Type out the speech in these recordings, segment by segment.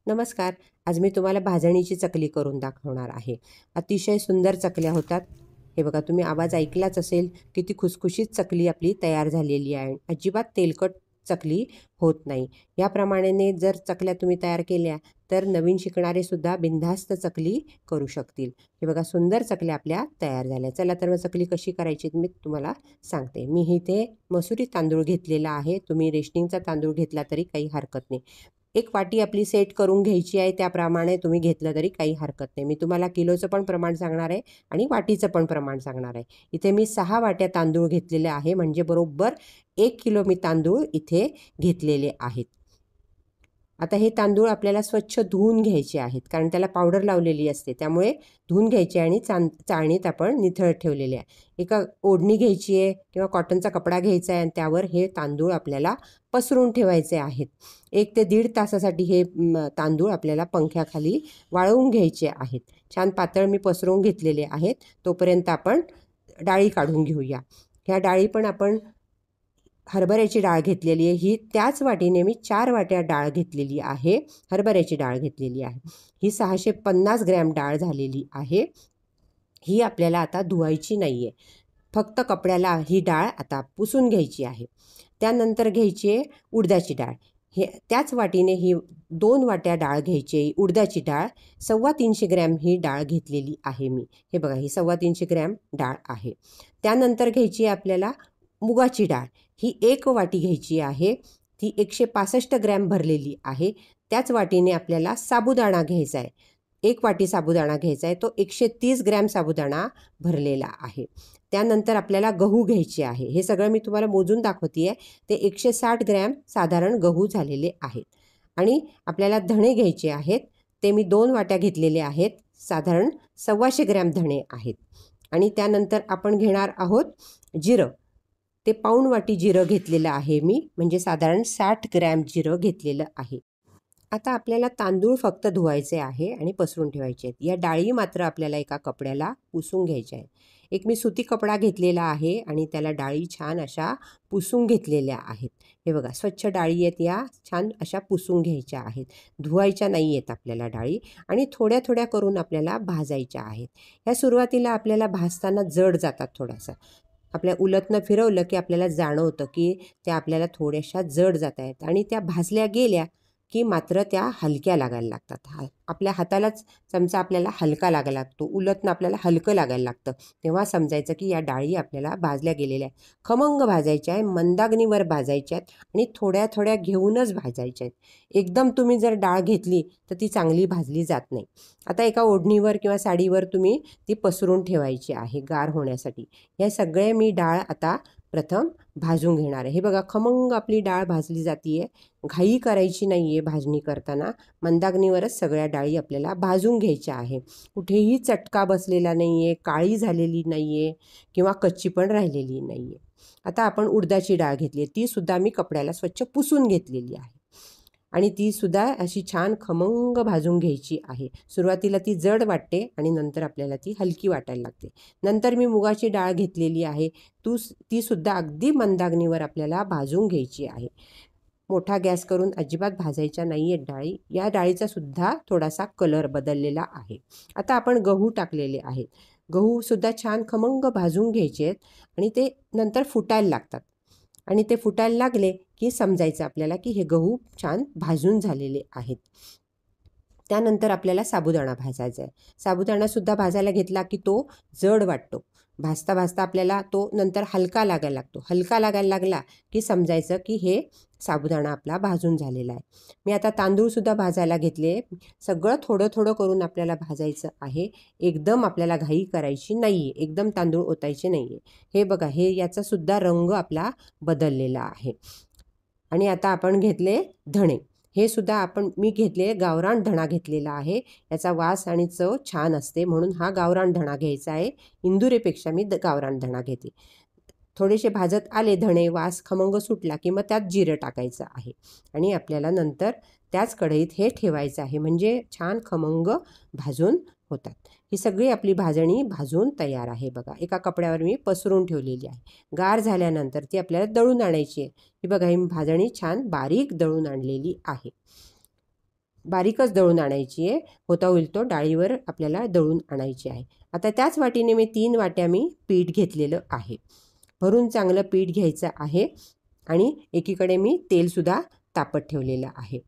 नमस्कार. आज मी तुम्हाला भाजणीची चकली करून दाखवणार आहे. अतिशय सुंदर चकल्या होतात. हे बघा, तुम्ही आवाज ऐकलाच असेल. किती खुसखुशीत चकली आपली तयार झालेली आहे. अजिबात तेलकट चकली होत नाही. याप्रमाणे जर चकल्या तुम्ही तयार केल्या तर नवीन शिकणारे सुद्धा बिनधास्त चकली करू शकतील. हे बघा, सुंदर चकल्या आपल्या तयार झाल्या. चला तर मग चकली कशी करायची मी तुम्हाला सांगते. मी इथे मसुरी तांदूळ घेतलेला आहे. तुम्ही रेशनिंगचा तांदूळ घेतला तरी काही हरकत नाही. एक वाटी आपली सेट करून घ्यायची आहे. त्याप्रमाणे तुम्ही घेतलं तरी काही हरकत नाही. मी तुम्हाला किलोचं पण प्रमाण सांगणार आहे आणि वाटीचं पण प्रमाण सांगणार आहे. इथे मी 6 वाट्या तांदूळ घेतलेले आहे, म्हणजे बरोबर 1 किलो मी तांदूळ इथे घेतलेले आहेत. आता हे तांदूळ आपल्याला स्वच्छ धुवून घ्यायचे आहेत, कारण त्याला पावडर लावलेली असते. त्यामुळे धुवून घ्यायचे आणि चाळणीत आपण निथळत ठेवलेले आहे. एका ओढणी घ्यायची आहे किंवा कॉटनचा कपडा घ्यायचा आहे आणि त्यावर हे तांदूळ आपल्याला पसरून ठेवायचे आहेत. 1 ते 1.5 तासासाठी हे तांदूळ आपल्याला पंख्याखाली वाळवून घ्यायचे आहेत. छान पातळ मी पसरवून घेतलेले आहेत. तोपर्यंत आपण डाळी काढून घेऊया. ह्या डाळी पण आपण हरभऱ्याची डाळ घेतलेली आहे. ही त्याच वाटीने मी 4 वाट्या डाळ घेतलेली आहे. हरभऱ्याची डाळ घेतलेली आहे. ही 650 ग्रॅम डाळ झालेली आहे. ही आपल्याला आता धुवायची नाही आहे. फक्त कपड्याला ही डाळ आता पुसून घ्यायची आहे. त्यानंतर घ्यायची आहे उडदाची डाळ. हे त्याच वाटीने ही 2 वाट्या डाळ घ्यायची आहे. उडदाची डाळ 350 ग्रॅम ही डाळ घेतलेली आहे मी. हे बघा, ही 350 ग्रॅम डाळ आहे. त्यानंतर घ्यायची आहे आपल्याला मुगाची डाळ. ही 1 वाटी घ्यायची आहे. ती 165 ग्रॅम भरलेली आहे. त्याच वाटीने आपल्याला साबुदाणा घ्यायचा आहे. 1 वाटी साबुदाणा घ्यायचा आहे. तो 130 ग्रॅम साबुदाणा भरलेला आहे. त्यानंतर आपल्याला गहू घ्यायचे आहे. हे सगळं मी तुम्हाला मोजून दाखवते आहे. ते 160 ग्रॅम साधारण गहू झालेले आहेत. आणि आपल्याला धणे घ्यायचे आहेत. ते मी 2 वाट्या घेतलेले आहेत. साधारण 125 ग्रॅम धणे आहेत. आणि त्यानंतर आपण घेणार आहोत जिरं. ते पाऊण वाटी जिरं घेतलेलं आहे मी, म्हणजे साधारण 60 ग्रॅम जिरं घेतलेलं आहे. आता आपल्याला तांदूळ फक्त धुवायचे आहे आणि पसरून ठेवायचे आहेत. या डाळी मात्र आपल्याला एका कपड्याला पुसून घ्यायच्या आहेत. एक मी सुती कपडा घेतलेला आहे आणि त्याला डाळी छान अशा पुसून घेतलेल्या आहेत. हे बघा, स्वच्छ डाळी आहेत, या छान अशा पुसून घ्यायच्या आहेत. धुवायच्या नाही आहेत आपल्याला डाळी. आणि थोड्या थोड्या करून आपल्याला भाजायच्या आहेत. ह्या सुरुवातीला आपल्याला भाजताना जड जातात थोडासा. आपल्या उलटनं फिरवलं की आपल्याला जाणवतं की त्या आपल्याला थोड्याशा जड जात आहेत. आणि त्या भाजल्या गेल्या की मात्र त्या हलक्या लागायला लागतात. आपल्या हातालाच चमचा आपल्याला हलका लागायला लागतो. उलटनं आपल्याला हलकं लागायला लागतं. तेव्हा समजायचं की या डाळी आपल्याला भाजल्या गेलेल्या आहेत. खमंग भाजायच्या आहे, मंदाग्नीवर भाजायच्या आहेत आणि थोड्या थोड्या घेऊनच भाजायच्या आहेत. एकदम तुम्ही जर डाळ घेतली तर ती चांगली भाजली जात नाही. आता एका ओढणीवर किंवा साडीवर तुम्ही ती पसरून ठेवायची आहे गार होण्यासाठी. हे सगळे मी डाळ आता प्रथम भाजून घेणार आहे. हे बघा, खमंग आपली डाळ भाजली जाते आहे. घाई करायची नाही आहे भाजणी करताना. मंदाग्नीवरच सगळ्या डाळी आपल्याला भाजून घ्यायच्या आहे. कुठेही चटका बसलेला नाही आहे, काळी झालेली नाही आहे किंवा कच्ची पण राहिलेली नाही आहे. आता आपण उडदाची डाळ घेतली आहे. तीसुद्धा मी कपड्याला स्वच्छ पुसून घेतलेली आहे. आणि तीसुद्धा अशी छान खमंग भाजून घ्यायची आहे. सुरुवातीला ती जड वाटते आणि नंतर आपल्याला ती हलकी वाटायला लागते. नंतर मी मुगाची डाळ घेतलेली आहे. तीसुद्धा अगदी मंदाग्नीवर आपल्याला भाजून घ्यायची आहे. मोठा गॅस करून अजिबात भाजायच्या नाही आहेत डाळी. या डाळीचा सुद्धा थोडासा कलर बदललेला आहे. आता आपण गहू टाकलेले आहेत. गहूसुद्धा छान खमंग भाजून घ्यायचे आहेत आणि ते नंतर फुटायला लागतात. आणि ते फुटायला लागले की समजायचं आपल्याला की हे गहू छान भाजून झालेले आहेत. त्यानंतर आपल्याला साबुदाणा भाजायचा आहे. साबुदाणासुद्धा भाजायला घेतला की तो जड वाटतो. भाजता भाजता आपल्याला तो नंतर हलका लागायला लागतो. हलका लागायला लागला की समजायचं की हे साबुदाणा आपला भाजून झालेला आहे. मी आता तांदूळसुद्धा भाजायला घेतले. सगळं थोडं थोडं करून आपल्याला भाजायचं आहे. एकदम आपल्याला घाई करायची नाही आहे. एकदम तांदूळ ओतायचे नाही आहे. हे बघा, हे याचासुद्धा रंग आपला बदललेला आहे. आणि आता आपण घेतले धणे. हे सुद्धा मी घेतले गावरान धणा घेतलेला आहे. याचा वास आणि चव छान असते, म्हणून हा गावरान धणा घ्यायचा आहे. इंदुरेपेक्षा मी गावरान धणा घेते. थोडेसे भाजत आले धणे, वास खमंग सुटला की मग त्यात जिरं टाकायचं आहे. आणि आपल्याला नंतर त्याच कढईत हे ठेवायचं आहे, म्हणजे छान खमंग भाजून होतात. ही सगळी आपली भाजणी भाजून तयार आहे. बघा, एका कपड्यावर मी पसरून ठेवलेली आहे. गार झाल्यानंतर ती आपल्याला दळून आणायची आहे. ही बघा, ही भाजणी छान बारीक दळून आणलेली आहे. बारीकच दळून आणायची आहे, होता होईल तो डाळीवर आपल्याला दळून आणायची आहे. आता त्याच वाटीने मी 3 वाट्या पीठ घेतलेलं आहे. भरून चांगलं पीठ घ्यायचं आहे आणि एकीकडे मी तेलसुद्धा तापत ठेवलेलं आहे.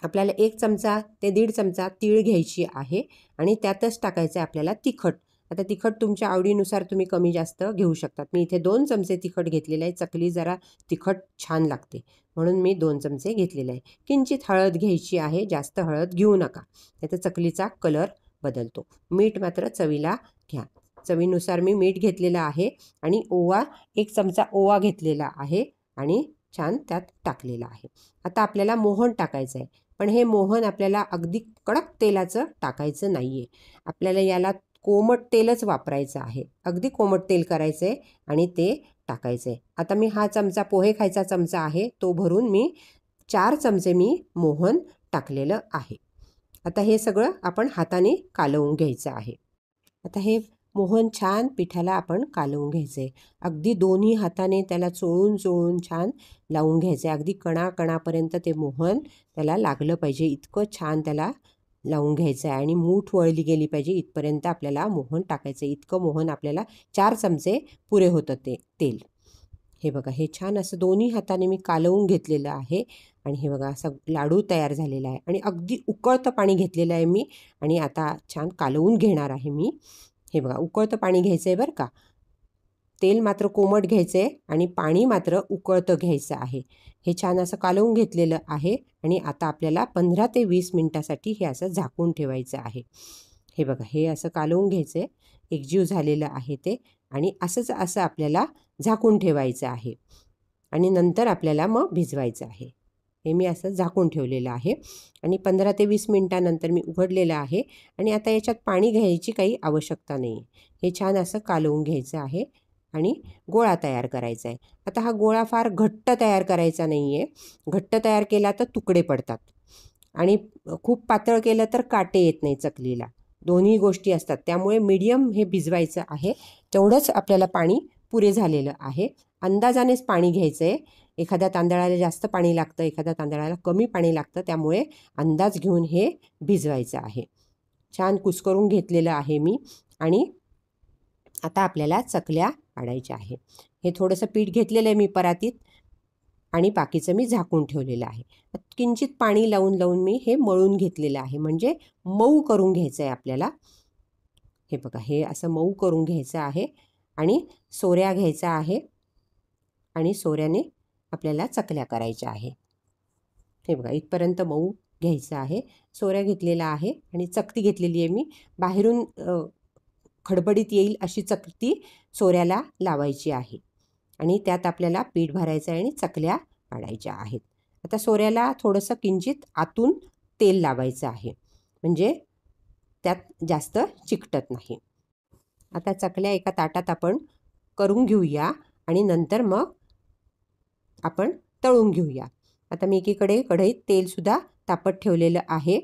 आपल्याला 1 चमचा ते 1.5 चमचा तीळ घ्यायची आहे आणि त्यातच टाकायचं आहे आपल्याला तिखट. आता तिखट तुमच्या आवडीनुसार तुम्ही कमी जास्त घेऊ शकतात. मी इथे 2 चमचे तिखट घेतलेलं आहे. चकली जरा तिखट छान लागते म्हणून मी 2 चमचे घेतलेले आहे. किंचित हळद घ्यायची आहे, जास्त हळद घेऊ नका, त्याचा चकलीचा कलर बदलतो. मीठ मात्र चवीला घ्या. चवीनुसार मी मीठ घेतलेलं आहे आणि ओवा 1 चमचा ओवा घेतलेला आहे आणि छान त्यात टाकलेला आहे. आता आपल्याला मोहन टाकायचं आहे, पण हे मोहन आपल्याला अगदी कडक तेलाचं टाकायचं नाही आहे. आपल्याला याला कोमट तेलच वापरायचं आहे. अगदी कोमट तेल करायचं आहे आणि ते टाकायचं आहे. आता मी हा चमचा पोहे खायचा चमचा आहे तो भरून मी 4 चमचे मोहन टाकलेलं आहे. आता हे सगळं आपण हाताने कालवून घ्यायचं आहे. आता हे मोहन छान पिठाला आपण कालवून घ्यायचं आहे. अगदी दोन्ही हाताने त्याला चोळून चोळून छान लावून घ्यायचं आहे. अगदी कणाकणापर्यंत ते मोहन त्याला लागलं पाहिजे इतकं छान त्याला लावून घ्यायचं आहे आणि मूठ वळली गेली पाहिजे इथपर्यंत आपल्याला मोहन टाकायचं आहे. इतकं मोहन आपल्याला 4 चमचे पुरे होतं ते तेल. हे बघा, हे छान असं दोन्ही हाताने मी कालवून घेतलेलं आहे आणि हे बघा असा लाडू तयार झालेला आहे आणि अगदी उकळतं पाणी घेतलेलं आहे मी आणि आता छान कालवून घेणार आहे मी. हे बघा, उकळतं पाणी घ्यायचं आहे बरं का. तेल मात्र कोमट घ्यायचं आहे आणि पाणी मात्र उकळतं घ्यायचं आहे. हे छान असं कालवून घेतलेलं आहे आणि आता आपल्याला 15 ते 20 मिनटासाठी हे असं झाकून ठेवायचं आहे. हे बघा, हे असं कालवून घ्यायचं आहे, एकजीव झालेलं आहे ते आणि असं आपल्याला झाकून ठेवायचं आहे आणि नंतर आपल्याला मग भिजवायचं आहे. हे मी असं झाकून ठेवलेलं आहे आणि 15 ते 20 मिनटानंतर मी उघडलेलं आहे आणि आता याच्यात पाणी घ्यायची काही आवश्यकता नाही. हे छान असं कालवून घ्यायचं आहे आणि गोळा तयार करायचा आहे. आता हा गोळा फार घट्ट तयार करायचा नाही आहे. घट्ट तयार केला तर तुकडे पडतात आणि खूप पातळ केलं तर काटे येत नाही चकलीला. दोन्ही गोष्टी असतात, त्यामुळे मीडियम हे भिजवायचं आहे. तेवढंच आपल्याला पाणी पुरे झालेलं आहे. अंदाजानेच पाणी घ्यायचं आहे. एखाद्या तांदळाला जास्त पाणी लागतं, एखाद्या तांदळाला कमी पाणी लागतं, त्यामुळे अंदाज घेऊन हे भिजवायचं आहे. छान कुस्करून घेतलेलं आहे मी आणि आता आपल्याला चकल्या पाडायच्या आहे. हे थोडंसं पीठ घेतलेलं आहे मी परातीत आणि बाकीचं मी झाकून ठेवलेलं आहे. किंचित पाणी लावून मी हे मळून घेतलेलं आहे, म्हणजे मऊ करून घ्यायचं आहे आपल्याला. हे बघा, हे असं मऊ करून घ्यायचं आहे आणि सोऱ्या घ्यायचा आहे आणि सोऱ्याने आपल्याला चकल्या करायच्या आहे. हे बघा, इथपर्यंत मऊ घ्यायचं आहे. सोऱ्या घेतलेला आहे आणि चकती घेतलेली आहे मी. बाहेरून खडबडीत येईल अशी चकती सोऱ्याला लावायची आहे आणि त्यात आपल्याला पीठ भरायचं आहे आणि चकल्या पाडायच्या आहेत. आता सोऱ्याला थोडंसं किंचित आतून तेल लावायचं आहे, म्हणजे त्यात जास्त चिकटत नाही. आता चकल्या एका ताटात आपण करून घेऊया आणि नंतर मग आपण तळून घेऊया. आता मी एकीकडे कढईत तेलसुद्धा तापत ठेवलेलं आहे.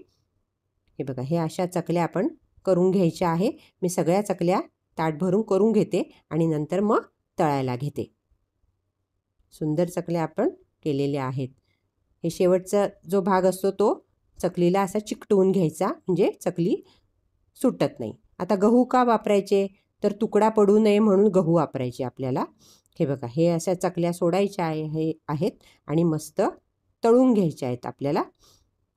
हे बघा, हे अशा चकल्या आपण करून घ्यायच्या आहे. मी सगळ्या चकल्या ताट भरून करून घेते आणि नंतर मग तळायला घेते. सुंदर चकल्या आपण केलेल्या आहेत. हे शेवटचा जो भाग असतो तो चकलीला असा चिकटवून घ्यायचा, म्हणजे चकली सुटत नाही. आता गहू का वापरायचे, तर तुकडा पडू नये म्हणून गहू वापरायचे आपल्याला. हे बघा, हे अशा चकल्या सोडायच्या आहेत आणि मस्त तळून घ्यायच्या आहेत आपल्याला.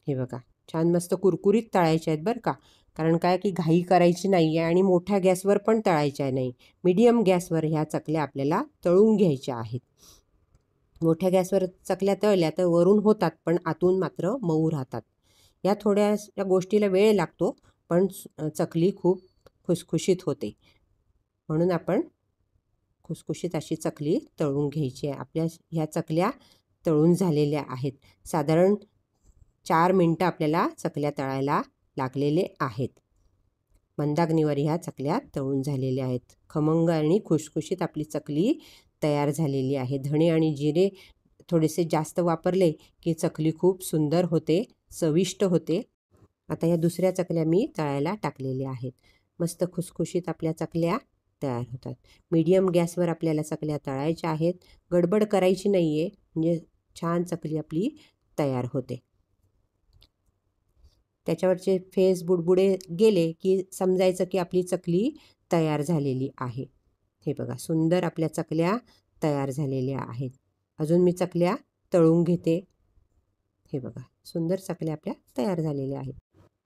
हे बघा, छान मस्त कुरकुरीत तळायच्या आहेत बरं का. कारण काय की घाई करायची नाही आहे आणि मोठ्या गॅसवर पण तळायच्या नाही. मीडियम गॅसवर ह्या चकल्या आपल्याला तळून घ्यायच्या आहेत. मोठ्या गॅसवर चकल्या तळल्या तर वरून होतात पण आतून मात्र मऊ राहतात. या थोड्या गोष्टीला वेळ लागतो, पण चकली खूप खुसखुशीत होते. म्हणून आपण खुसखुशीत अशी चकली तळून घ्यायची आहे. आपल्या ह्या चकल्या तळून झालेल्या आहेत. साधारण 4 मिनटं आपल्याला चकल्या तळायला लागलेले आहेत. मंदाग्नीवर ह्या चकल्या तळून झालेल्या आहेत. खमंग आणि खुसखुशीत आपली चकली तयार झालेली आहे. धणे आणि जिरे थोडेसे जास्त वापरले की चकली खूप सुंदर होते, चविष्ट होते. आता या दुसऱ्या चकल्या मी तळायला टाकलेल्या आहेत. मस्त खुसखुशीत आपल्या चकल्या तयार होतात. मीडियम गॅसवर आपल्याला चकल्या तळायच्या आहेत. गडबड करायची नाही आहे, म्हणजे छान चकली आपली तयार होते. त्याच्यावरचे फेस बुडबुडे गेले की समजायचं की आपली चकली तयार झालेली आहे. हे बघा, सुंदर आपल्या चकल्या तयार झालेल्या आहेत. अजून मी चकल्या तळून घेते. हे बघा, सुंदर चकल्या आपल्या तयार झालेल्या आहेत.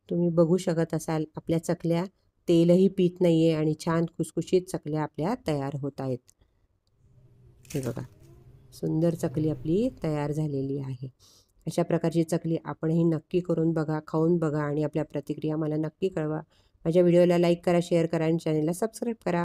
तुम्ही बघू शकत असाल आपल्या चकल्या तेलही पीत नाही आहे आणि छान खुसखुशीत चकल्या आपल्या तयार होत आहेत. हे बघा, सुंदर चकली आपली तयार झालेली आहे. अशा प्रकारची चकली आपणही नक्की करून बघा, खाऊन बघा आणि आपल्या प्रतिक्रिया मला नक्की कळवा. माझ्या व्हिडिओला लाईक करा, शेअर करा आणि चॅनलला सबस्क्राईब करा.